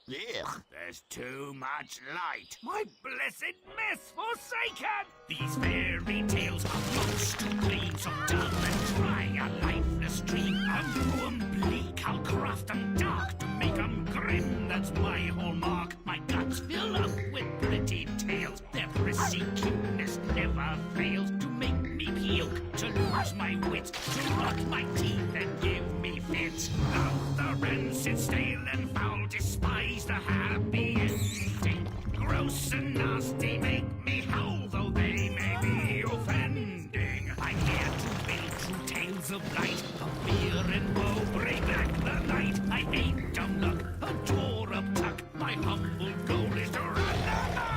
Ugh, there's too much light. My blessed mess forsaken! These fairy tales are much too plain, so dull and dry, a lifeless dream. I'm ruin bleak, I'll craft 'em dark to make 'em grim. That's my hallmark. My guts fill up with pretty tales. Their prissy cuteness never fails to make me puke, to lose my wits, to rot my teeth and give me fits. Love the rancid, stale and foul, despise the happy ending. Gross and nasty make me howl, though they may be offending. I'm here to build true tales of light, of fear and woe, bring back the light. I ain't dumb luck, a door up tuck. My humble goal is to run amok.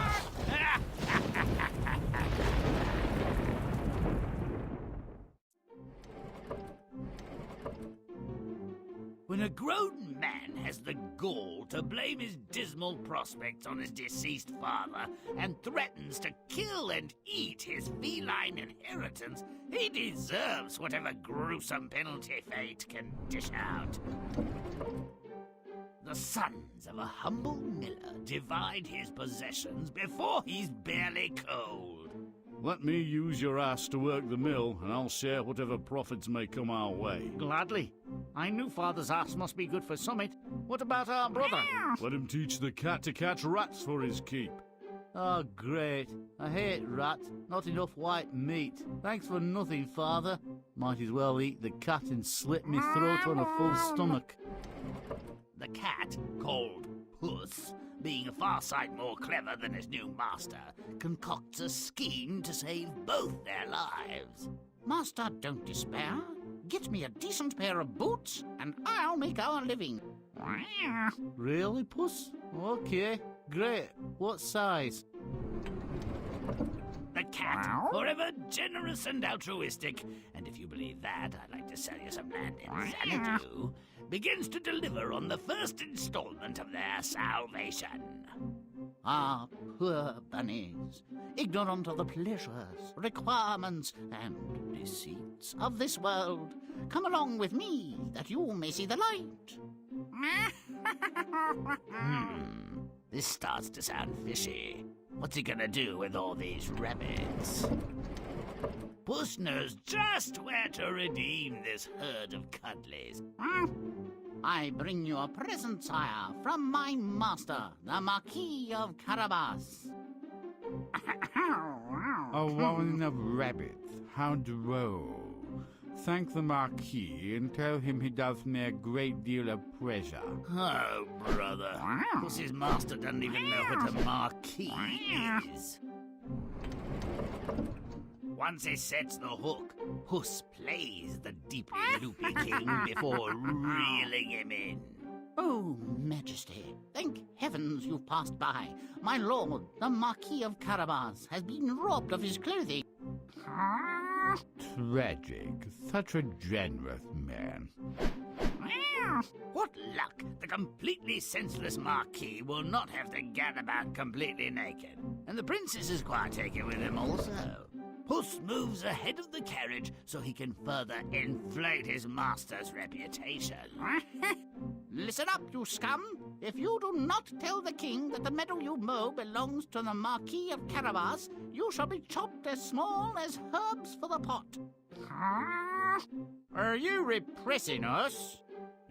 When a grown man has the gall to blame his dismal prospects on his deceased father and threatens to kill and eat his feline inheritance, he deserves whatever gruesome penalty fate can dish out. The sons of a humble miller divide his possessions before he's barely cold. Let me use your ass to work the mill, and I'll share whatever profits may come our way. Gladly. I knew father's ass must be good for summit. What about our brother? Let him teach the cat to catch rats for his keep. Oh, great. I hate rats. Not enough white meat. Thanks for nothing, father. Might as well eat the cat and slit me throat on a full stomach. The cat, called Puss, being a far sight more clever than his new master, concocts a scheme to save both their lives. Master, don't despair. Get me a decent pair of boots, and I'll make our living. Really, Puss? Okay, great. What size? The cat, forever generous and altruistic, and if you believe that, I'd like to sell you some land in Xanadu, begins to deliver on the first installment of their salvation. Ah, poor bunnies, ignorant of the pleasures, requirements, and deceits of this world. Come along with me, that you may see the light. This starts to sound fishy. What's he gonna do with all these rabbits? Puss knows just where to redeem this herd of cuddlies. I bring you a present, sire, from my master, the Marquis of Carabas. A warren of rabbits, how droll. Thank the Marquis and tell him he does me a great deal of pleasure. Oh, brother. Puss's master doesn't even know what a marquis is. Once he sets the hook, Puss plays the deeply loopy king before reeling him in. Oh, Majesty, thank heavens you've passed by. My lord, the Marquis of Carabas, has been robbed of his clothing. Tragic. Such a generous man. What luck! The completely senseless Marquis will not have to gad about completely naked. And the princess is quite taken with him also. Puss moves ahead of the carriage so he can further inflate his master's reputation. Listen up, you scum! If you do not tell the king that the meadow you mow belongs to the Marquis of Carabas, you shall be chopped as small as herbs for the pot. Are you repressing us?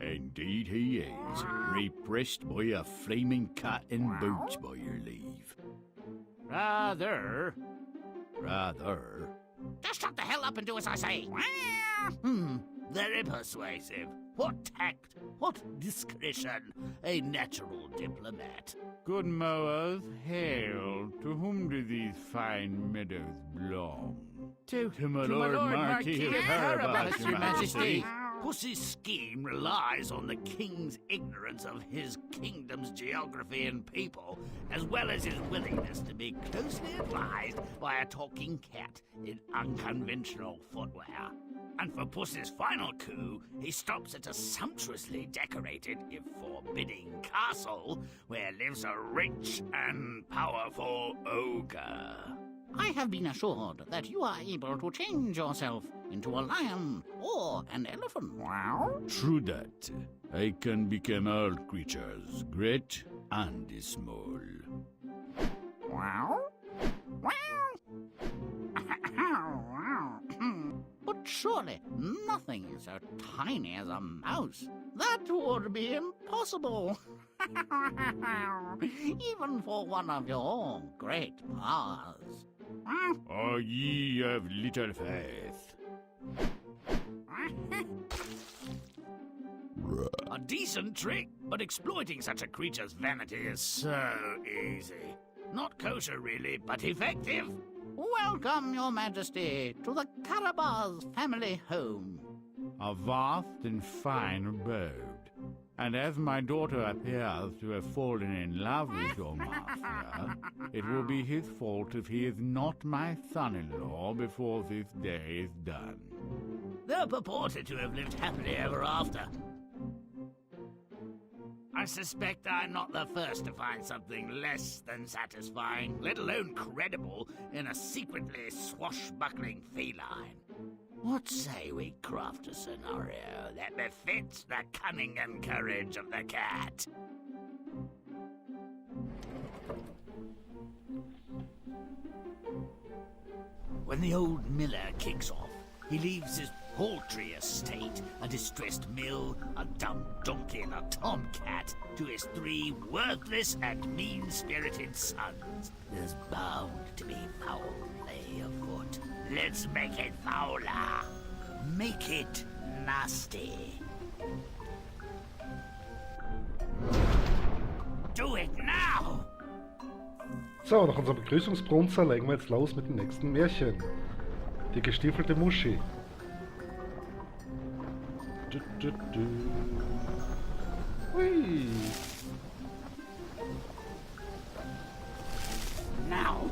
Indeed he is. Repressed by a flaming cat in boots, by your leave. Rather. Just shut the hell up and do as I say. Very persuasive. What tact, what discretion. A natural diplomat. Good mowers, hail. To whom do these fine meadows belong? To my Lord Marquis of Carabas, Your Majesty. Puss's scheme relies on the king's ignorance of his kingdom's geography and people, as well as his willingness to be closely advised by a talking cat in unconventional footwear. And for Puss's final coup, he stops at a sumptuously decorated, if forbidding, castle where lives a rich and powerful ogre. I have been assured that you are able to change yourself into a lion or an elephant. True that. I can become all creatures, great and small. But surely nothing is so tiny as a mouse. That would be impossible. Even for one of your great powers. Are ye of little faith? A decent trick, but exploiting such a creature's vanity is so easy. Not kosher, really, but effective. Welcome, Your Majesty, to the Carabas family home. A vast and fine abode. And as my daughter appears to have fallen in love with your master, it will be his fault if he is not my son-in-law before this day is done. They're purported to have lived happily ever after. I suspect I'm not the first to find something less than satisfying, let alone credible, in a secretly swashbuckling feline. What say we craft a scenario that befits the cunning and courage of the cat? When the old miller kicks off, he leaves his paltry estate, a distressed mill, a dumb donkey and a tomcat, to his 3 worthless and mean-spirited sons. There's bound to be foul play afoot. Let's make it fouler. Make it nasty. Do it now! So, nach unserem Begrüßungsbrunzer legen wir jetzt los mit dem nächsten Märchen. Die gestiefelte Muschi. Hui. Now,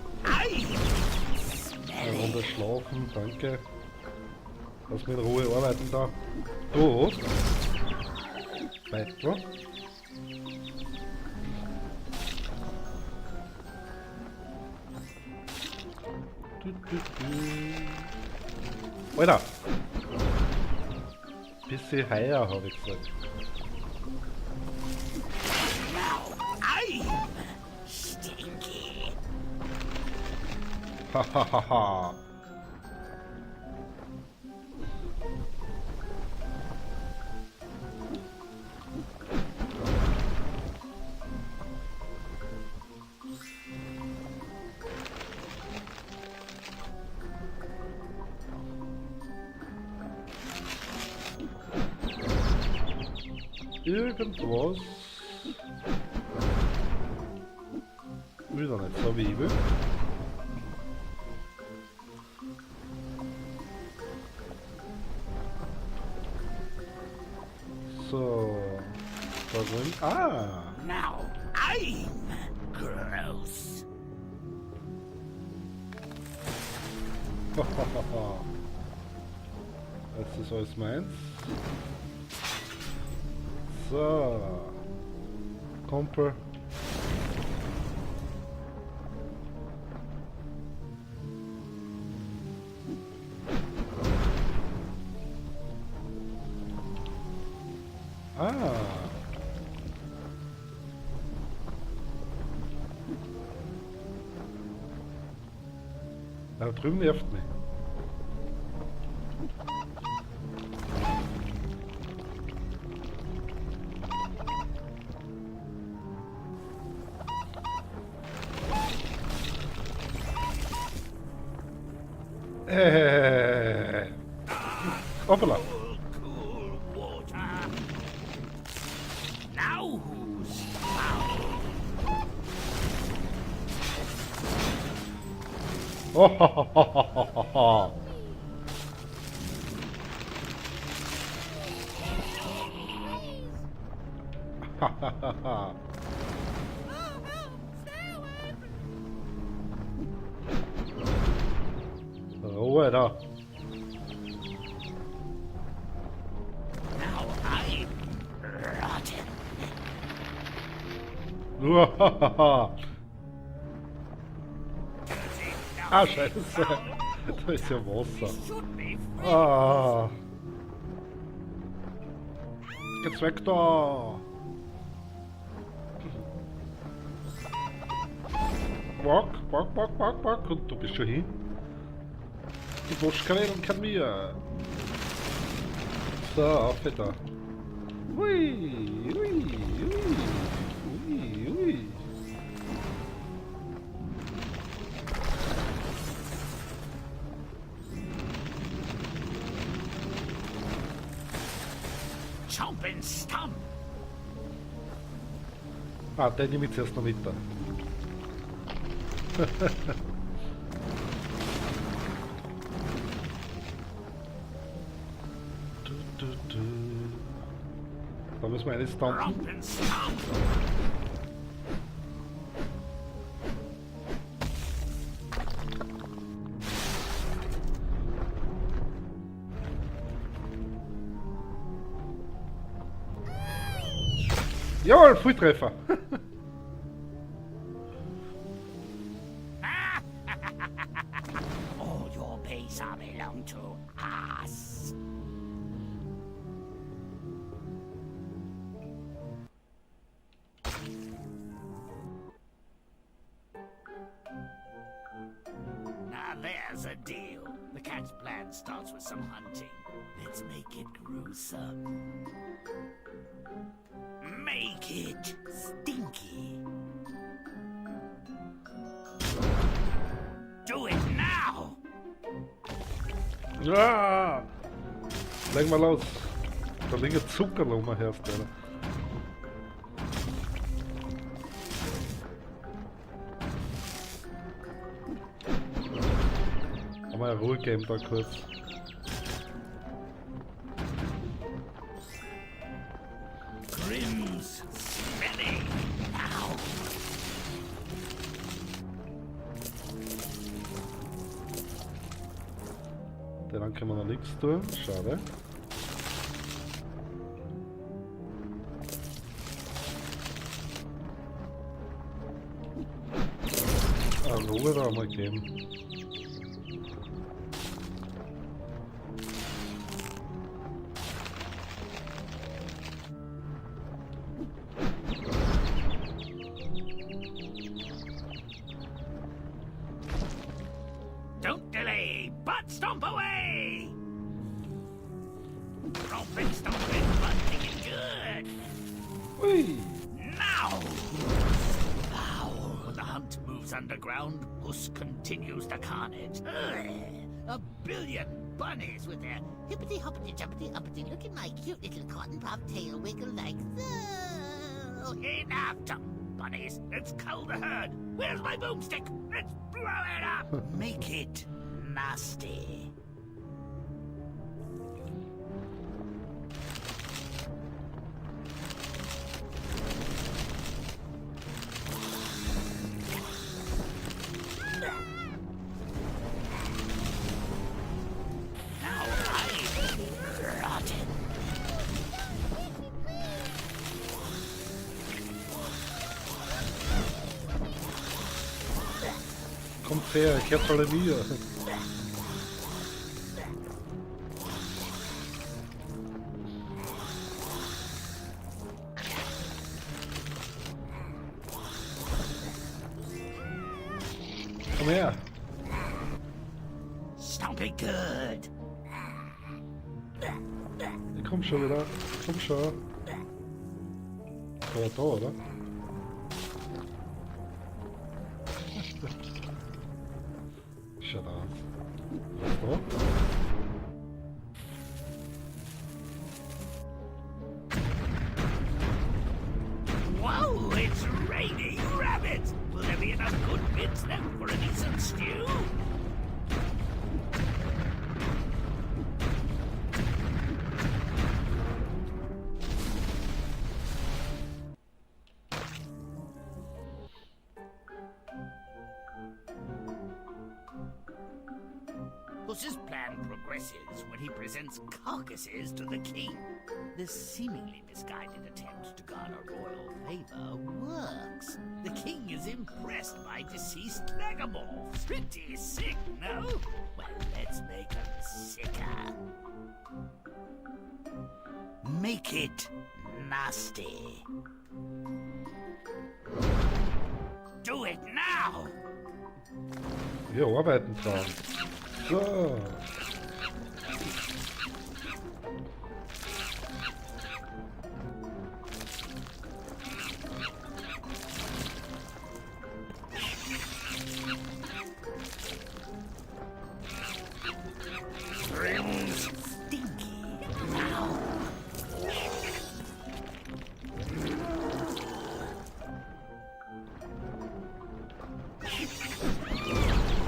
Eine Runde schlafen, danke. Lass mich in Ruhe arbeiten da. Du? Weiter. Alter! Bisschen higher, habe ich gesagt. stinky. Hahaha. Irgendwas. Wieder nicht so wie ich will. So. Da drin. Ah! Now I'm gross. Das ist alles meins. So. Kumpel. Ah. Da drüben nervt mich. Hoppala. Cool water. Now who's foul? Oh, ha, ha, ha, ha, ha, ha. Ha, ha, ha, ha. Ruhe da. Now I'm rotten. Uahaha. Ah, scheiße. Da ist ja Wasser. Should be free. Ah. Jetzt weg da. Walk. Und du bist schon hin. Die Wurstkanälen kann mir. So, auf da. Ui. Chomp and stomp. Ah, den nehme ich zuerst noch mit da. Da müssen wir eine stampen. Romp and stomp. Jawohl, Volltreffer. All your base are belong to us. Now there's a deal. The cat's plan starts with some hunting. Let's make it gruesome. Make it stinky. Do it now! Ja! Leg mal los. Da liegen Zucker herstellen. Haben wir ja Ruhe gegeben da kurz. Grimm's smelly now. Daran können wir noch nichts tun. Schade. Ruhe da mal geben. Don't delay, but stomp away! Romping, stomping, but thinking good. Ui! Now! When the hunt moves underground, Puss continues the carnage. A billion bunnies with their hippity-hoppity-jumpity-uppity looking like cute little cotton puff tail wiggle like so. enough, bunnies. Let's cull the herd. Where's my boomstick? Let's blow it up. Make it nasty. Now I'm rotten. Kommt her, ich hab's alle wieder. Komm her. Stomp it good. Komm schon wieder. Komm schon. War da, oder? Schau da. Was da? Whoa, it's raining rabbits! Will there be enough good bits left for a decent stew? Puss's plan progresses when he presents carcasses to the king. This seemingly misguided attempt to garner royal favor works. The king is impressed by deceased megamorphs. Pretty sick, no? Well, let's make them sicker. Make it nasty. Do it now! Wir arbeiten dran. So. Grimm's stinky.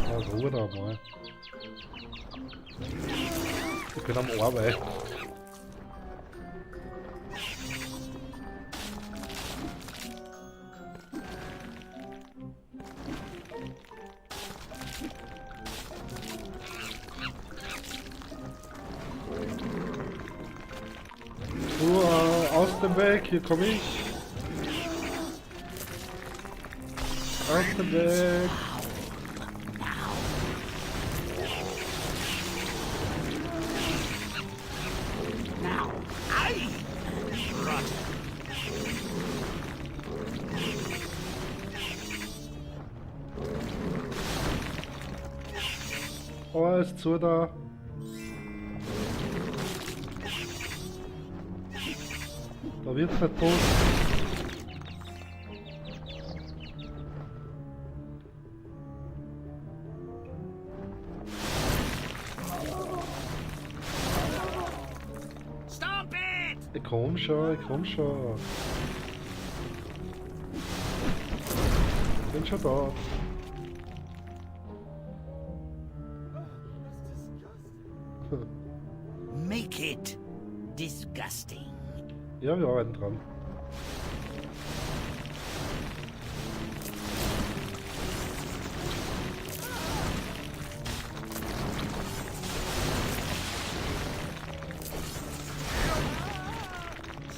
Ja, Ruhe da mal. Ich bin am Arbeiten. Aus dem Weg, hier komme ich. Aus dem Weg. Now, I rot. Oh, ist zu da. Da wird's nicht tot. Stop it! Ich komm schon, ich komm schon. Bin schon da. Make it disgusting. Ja, wir arbeiten dran.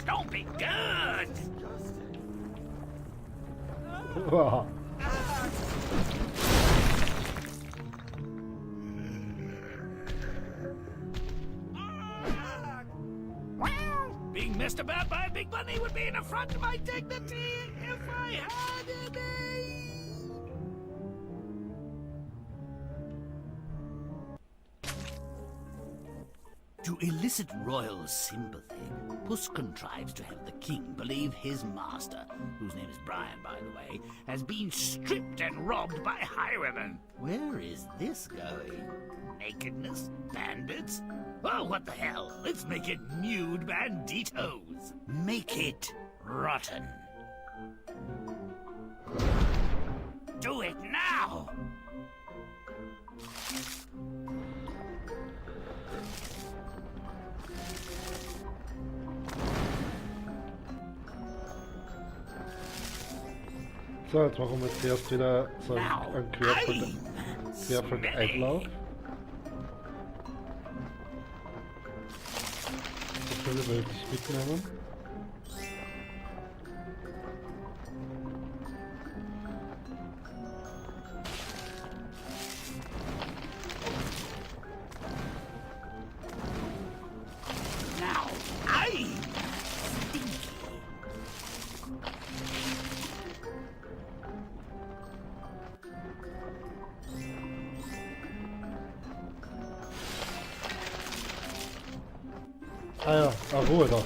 Don't be good. Wow. Being messed about by a big bunny would be an affront to my dignity if I had any. To elicit royal sympathy, Puss contrives to have the king believe his master, whose name is Brian, by the way, has been stripped and robbed by highwaymen. Where is this going? Nakedness? Bandits? Oh, what the hell? Let's make it nude banditos. Make it rotten. Do it now! So, jetzt machen wir zuerst wieder so einen Querfeld-Einlauf. Das will ich wirklich mitnehmen. Now, I stinky. Ah ja, Ruhe da.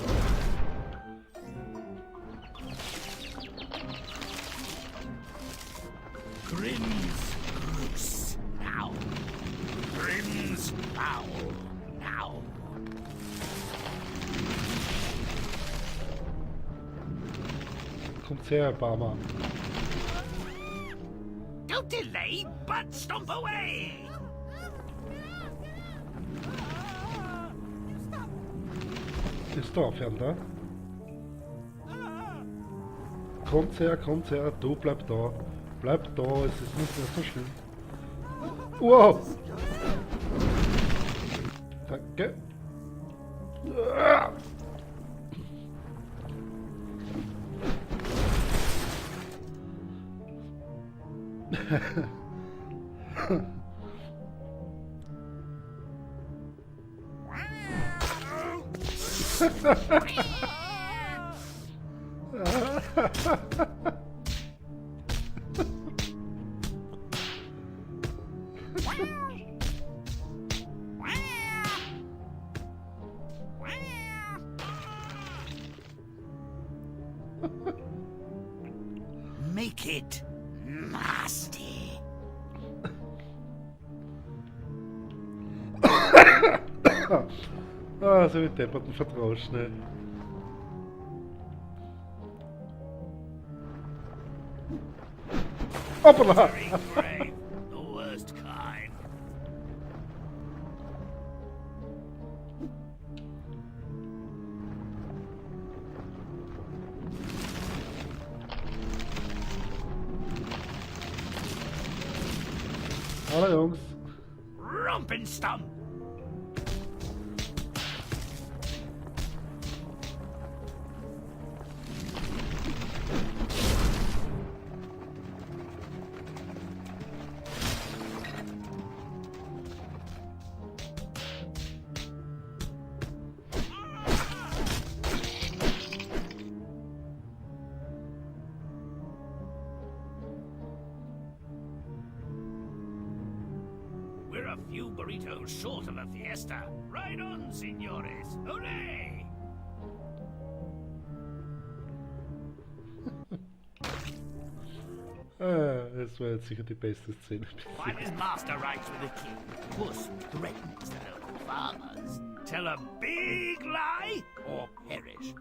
Grimm's gross now. Grimm's foul now. Kommt her, Barmer. Don't delay, but stomp away. Ist da aufhören da? Kommt her, du bleib da. Bleib da, es ist nicht mehr so schlimm. Wow! Danke. Make it nasty. Ah, so mit depperten Vertrausch, ne? Hoppala! Very brave. The worst kind. Hallo Jungs. Rumpenstump. We're a few burritos short of a fiesta. Right on, senores. Hooray! Das war jetzt sicher die beste Szene. While his master rides with the king, Puss threatens the local farmers. Tell a big lie or perish.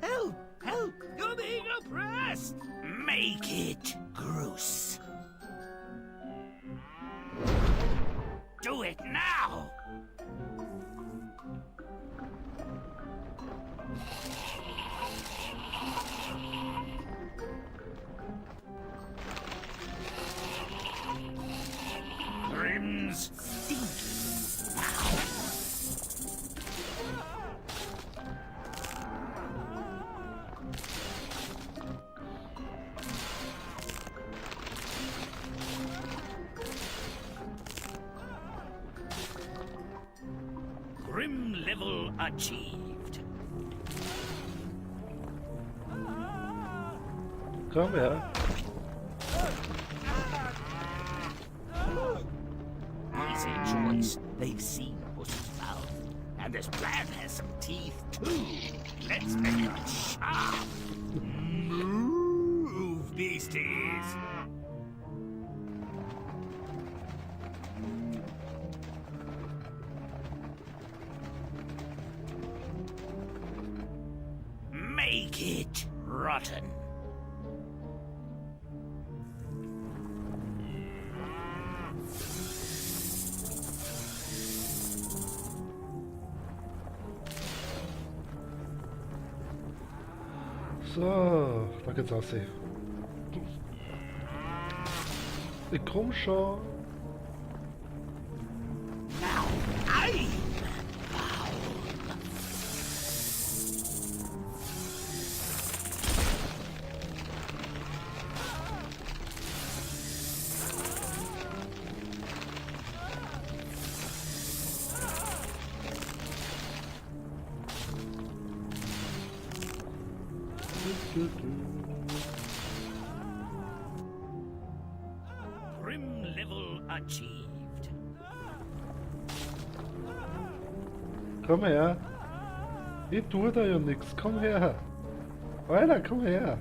Help! Help! You're being oppressed! Make it gross. Do it now! Grimm's stinky mouth. Grimm level achieved. Komm her. Easy choice. They've seen Puss's mouth. And this plan has some teeth, too. Let's make it sharp. Move, beasties. Make it rotten. So, da geht's aussehen. Ich komm schon. Now, I. Grimm level achieved. Komm her. Ich tue da ja nichts. Komm her. Alter, komm her.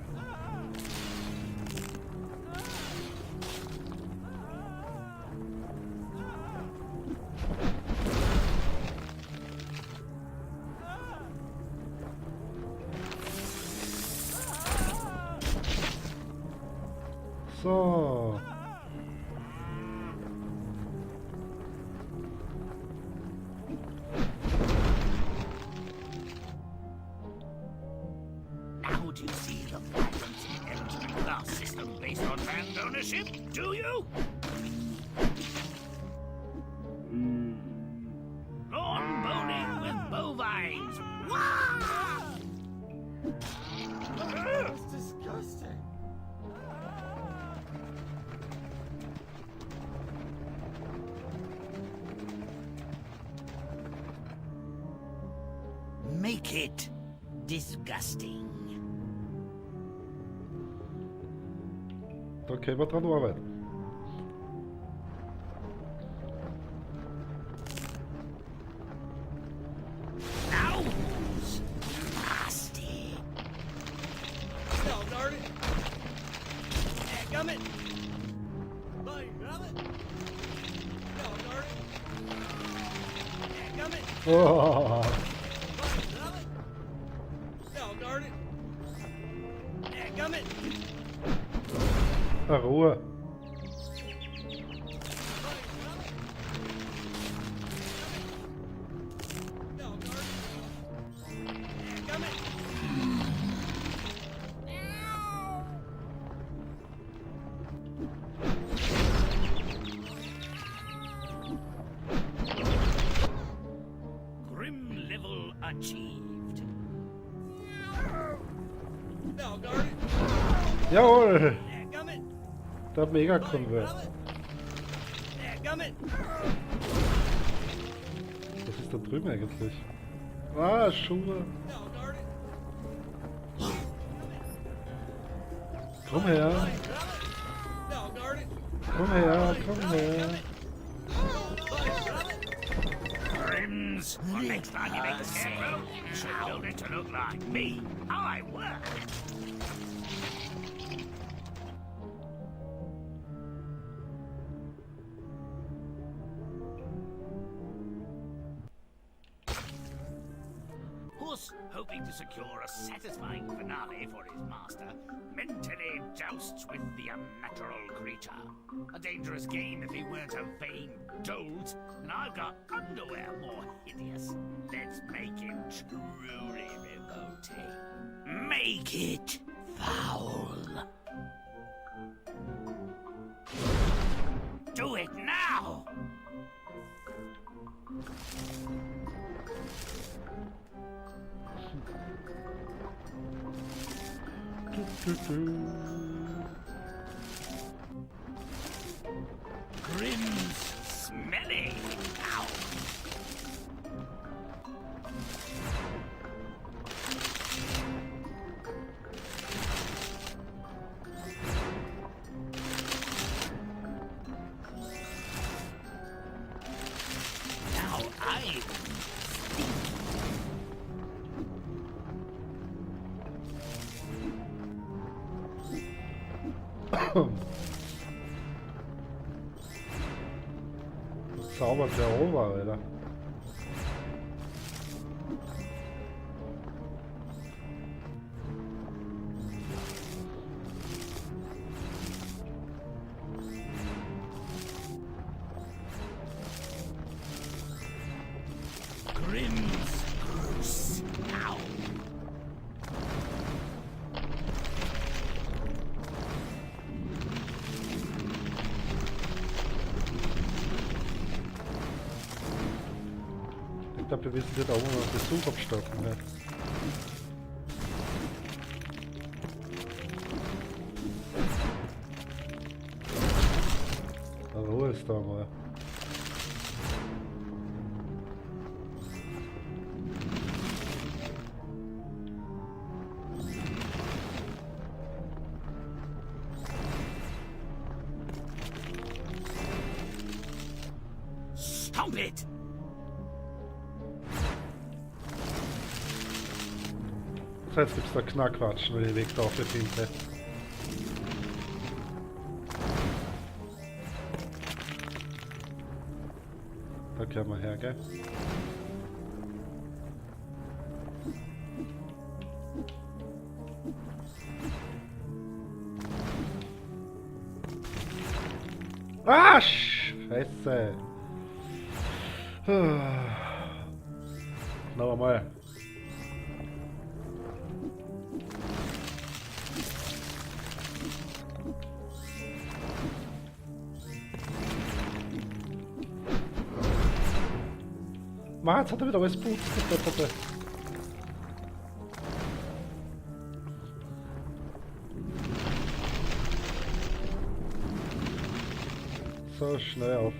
So. Now do you see the vibrancy inherent in a class system based on land ownership? Do you? Lawn bowling with bovines. Wah! That's disgusting. Make it disgusting. Da können wir dran arbeiten. Nose! Nasty! No, darn it! Dadgummit! By gummit! No, darn it! Dadgummit! Oh, By gummit! No, darn it! Dadgummit! Ruhe. No, darn it! Dadgummit! Grimm level achieved. No, darn it! Jawohl! Dadgummit! Der Mega-Konvert. Dadgummit! Was ist da drüben eigentlich? Ah, Schuhe. No, darn it! Komm her. No, darn it! Komm her, komm her. Grimms, well, next time you make a scarecrow, you should build it to look like me. How I work. Puss, hoping to secure a satisfying finale for his master, mentally jousts with the unnatural creature. A dangerous game if he weren't a vain dolt, and I've got underwear more hideous. Let's make him truly revolting. Make it foul. Do it now! Grimm's smelly. Ow. Now I'm Zaubert der Ober, Alter. Grimm's gross. Ow. Ich glaube, wir wissen nicht, ob wir noch Besuch abstocken werden. Ruhe ist da mal. Stomp it! Das heißt, gibt's da Knackwatschen, wenn ich Weg da finde. Da können wir her, gell? Ah, Scheiße! Noch einmal. Mann, jetzt hat er wieder alles putzt, der Depperte. So, schnell auf.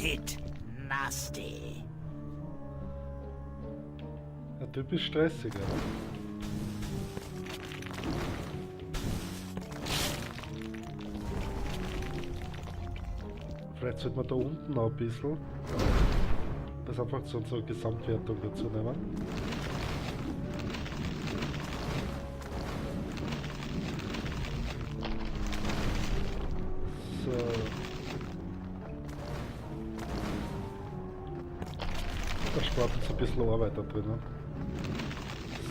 it nasty. Der Typ ist stressig, oder? Vielleicht sollte man da unten noch ein bisschen das einfach zu unserer Gesamtwertung dazu nehmen. So. Da spart uns ein bisschen Arbeit da drinnen.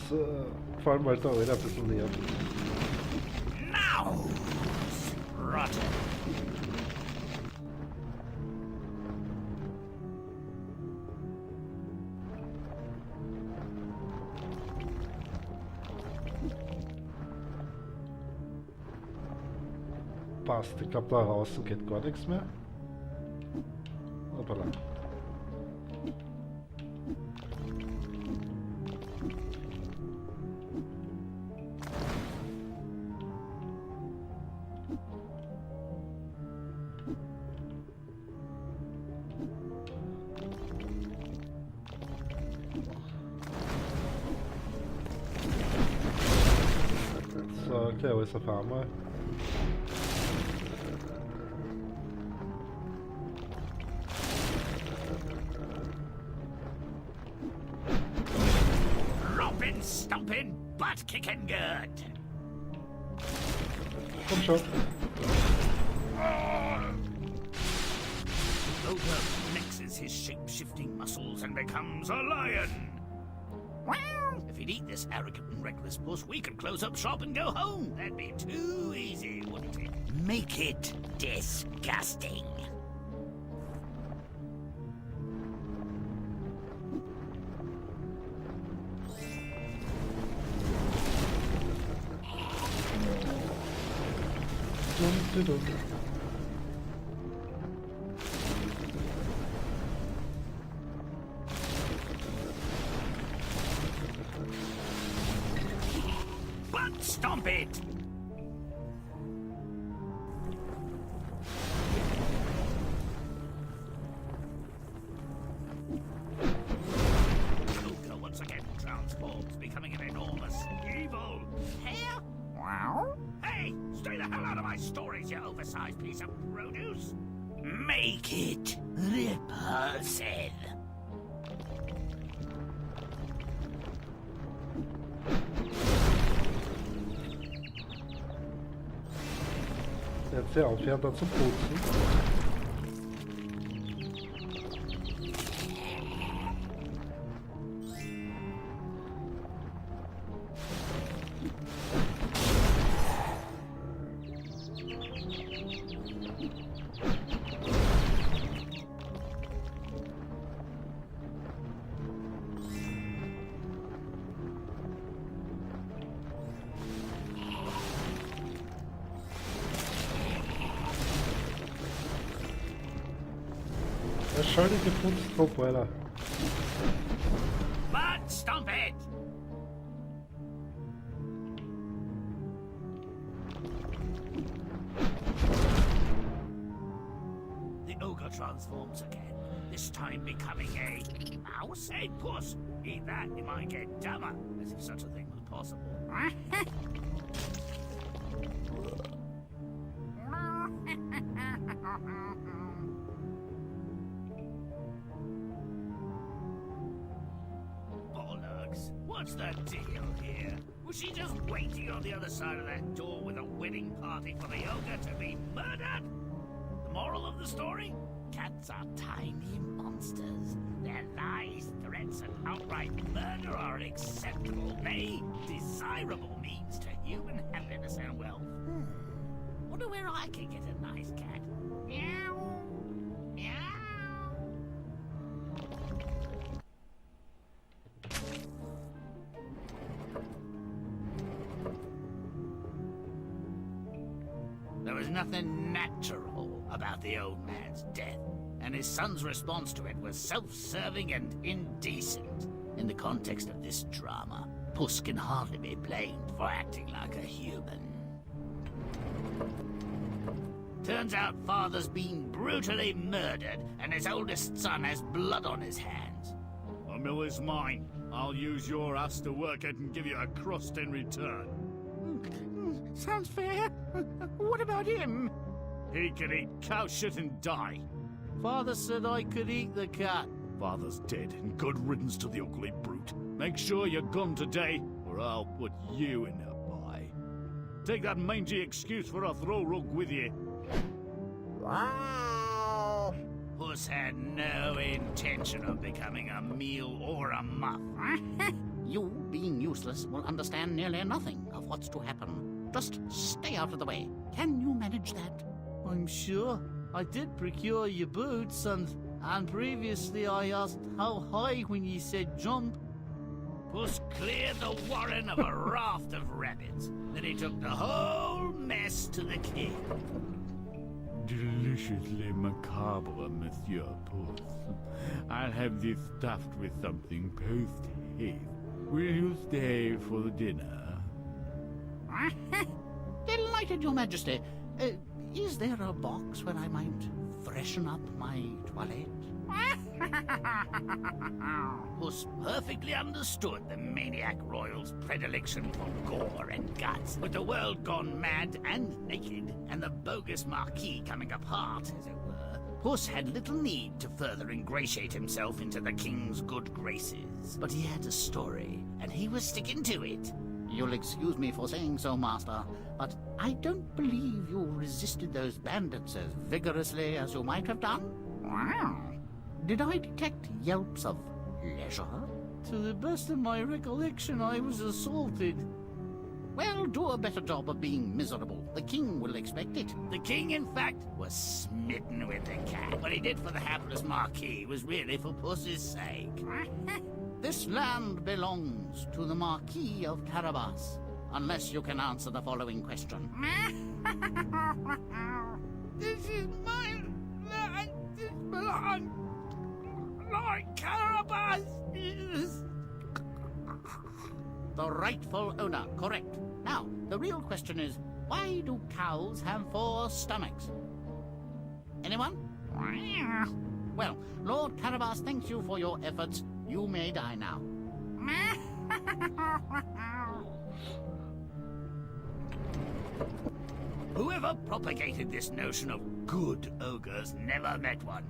So. Vor allem weil der Alter ein bisschen nervt. Now, rotten. Passt, ich glaube da draußen geht gar nichts mehr. Hoppala. So, okay, alles auf einmal. Rompin', stompin', butt kicking good. Komm schon. Ogre flexes his shape-shifting muscles and becomes a lion. If he'd eat this arrogant and reckless puss, we could close up shop and go home. That'd be too easy, wouldn't it? Make it disgusting. Butt stomp it! Ogre once again transforms, becoming an enormous evil hare. Wow. Hey, stay the hell out of my stories, you oversized piece of produce. Make it repulsive. Jetzt ja aufhören da zu putzen. Das ist schön geputzt, Frau Boiler. Butt stomp it! The ogre transforms again, this time becoming a mouse. Hey, Puss, eat that, you might get dumber, as if such a thing was possible. Bollocks, what's the deal here? Was she just waiting on the other side of that door with a wedding party for the ogre to be murdered? The moral of the story? Cats are tiny monsters. Their lies, threats, and outright murder are acceptable, nay, desirable means to human happiness and wealth. Wonder where I can get a nice cat. Meow. Meow. There was nothing natural about the old man's death, and his son's response to it was self-serving and indecent. In the context of this drama, Puss can hardly be blamed for acting like a human. Turns out father's been brutally murdered, and his oldest son has blood on his hands. The mill is mine. I'll use your ass to work it and give you a crust in return. Sounds fair. What about him? He can eat cow shit and die. Father said I could eat the cat. Father's dead, and good riddance to the ugly brute. Make sure you're gone today, or I'll put you in a pie. Take that mangy excuse for a throw rug with you. Puss had no intention of becoming a meal or a muff. You, being useless, will understand nearly nothing of what's to happen. Just stay out of the way. Can you manage that? I'm sure. I did procure your boots, and previously I asked how high when you said jump. Puss cleared the warren of a raft of rabbits. Then he took the whole mess to the king. Deliciously macabre, Monsieur Puss. I'll have this stuffed with something post-haste. Will you stay for the dinner? Delighted, Your Majesty. Is there a box where I might freshen up my toilette? Puss perfectly understood the maniac royal's predilection for gore and guts. With the world gone mad and naked, and the bogus marquis coming apart, as it were, Puss had little need to further ingratiate himself into the king's good graces. But he had a story, and he was sticking to it. You'll excuse me for saying so, Master, but I don't believe you resisted those bandits as vigorously as you might have done. Did I detect yelps of leisure? To the best of my recollection, I was assaulted. Well, do a better job of being miserable. The king will expect it. The king, in fact, was smitten with the cat. What he did for the hapless marquis was really for Puss's sake. This land belongs to the Marquis of Carabas, unless you can answer the following question. This is my land. This belongs. Lord Carabas is... The rightful owner, correct. Now, the real question is, why do cows have 4 stomachs? Anyone? Well, Lord Carabas thanks you for your efforts. You may die now. Whoever propagated this notion of good ogres never met one.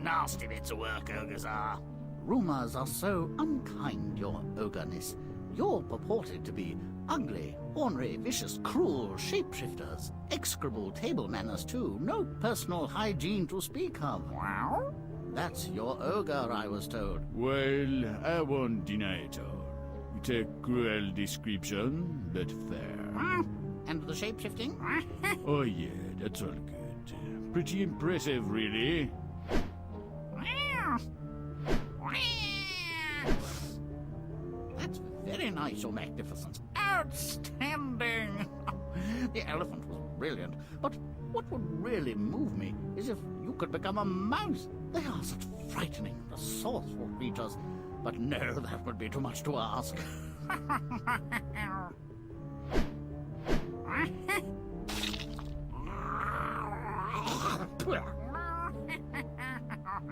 Nasty bits of work ogres are. Rumors are so unkind, your ogreness. You're purported to be ugly, ornery, vicious, cruel shapeshifters. Execrable table manners, too. No personal hygiene to speak of. That's your ogre, I was told. Well, I won't deny it all. It's a cruel description, but fair. And the shapeshifting? Oh yeah, that's all good. Pretty impressive, really. That's very nice, Your Magnificence. Outstanding! The elephant was brilliant, but what would really move me is if you could become a mouse. They are such frightening, resourceful creatures. But no, that would be too much to ask.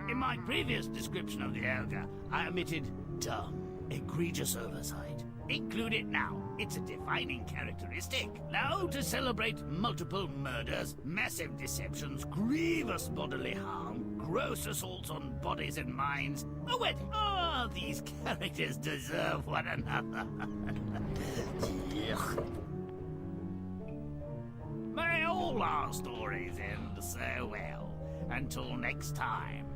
In my previous description of the ogre, I omitted dumb, egregious oversight. Include it now. It's a defining characteristic. Now, to celebrate multiple murders, massive deceptions, grievous bodily harm, gross assaults on bodies and minds, a wedding. Oh, these characters deserve one another. May all our stories end so well. Until next time.